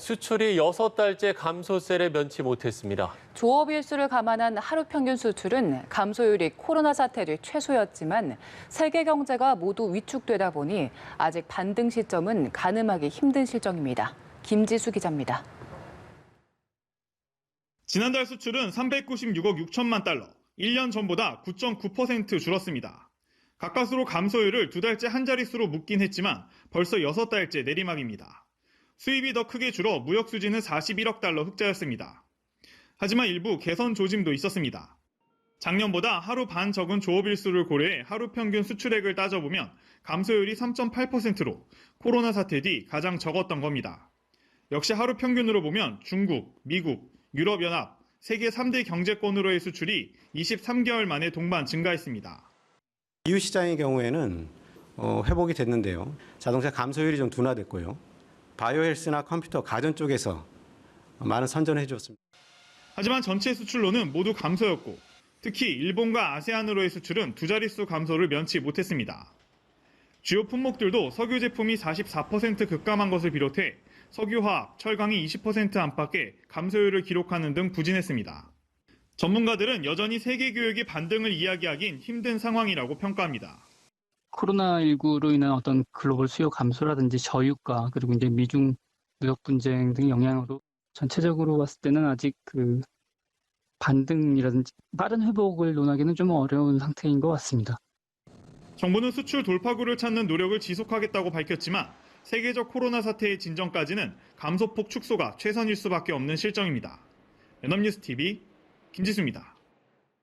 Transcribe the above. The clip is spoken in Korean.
수출이 6달째 감소세를 면치 못했습니다. 조업 일수를 감안한 하루 평균 수출은 감소율이 코로나 사태 뒤 최소였지만 세계 경제가 모두 위축되다 보니 아직 반등 시점은 가늠하기 힘든 실정입니다. 김지수 기자입니다. 지난달 수출은 396억 6천만 달러, 1년 전보다 9.9% 줄었습니다. 가까스로 감소율을 2달째 한 자릿수로 묶긴 했지만 벌써 6달째 내리막입니다. 수입이 더 크게 줄어 무역 수지는 41억 달러 흑자였습니다. 하지만 일부 개선 조짐도 있었습니다. 작년보다 하루 반 적은 조업일수를 고려해 하루 평균 수출액을 따져보면 감소율이 3.8%로 코로나 사태 뒤 가장 적었던 겁니다. 역시 하루 평균으로 보면 중국, 미국, 유럽연합, 세계 3대 경제권으로의 수출이 23개월 만에 동반 증가했습니다. EU 시장의 경우에는 회복이 됐는데요. 자동차 감소율이 좀 둔화됐고요. 바이오 헬스나 컴퓨터, 가전 쪽에서 많은 선전을 해주었습니다. 하지만 전체 수출로는 모두 감소였고 특히 일본과 아세안으로의 수출은 두 자릿수 감소를 면치 못했습니다. 주요 품목들도 석유 제품이 44% 급감한 것을 비롯해 석유화학, 철강이 20% 안팎의 감소율을 기록하는 등 부진했습니다. 전문가들은 여전히 세계 교역의 반등을 이야기하긴 힘든 상황이라고 평가합니다. 코로나19로 인한 어떤 글로벌 수요 감소라든지 저유가 그리고 이제 미중 무역 분쟁 등 영향으로 전체적으로 봤을 때는 아직 반등이라든지 빠른 회복을 논하기는 좀 어려운 상태인 것 같습니다. 정부는 수출 돌파구를 찾는 노력을 지속하겠다고 밝혔지만 세계적 코로나 사태의 진정까지는 감소폭 축소가 최선일 수밖에 없는 실정입니다. 연합뉴스 TV 김지수입니다.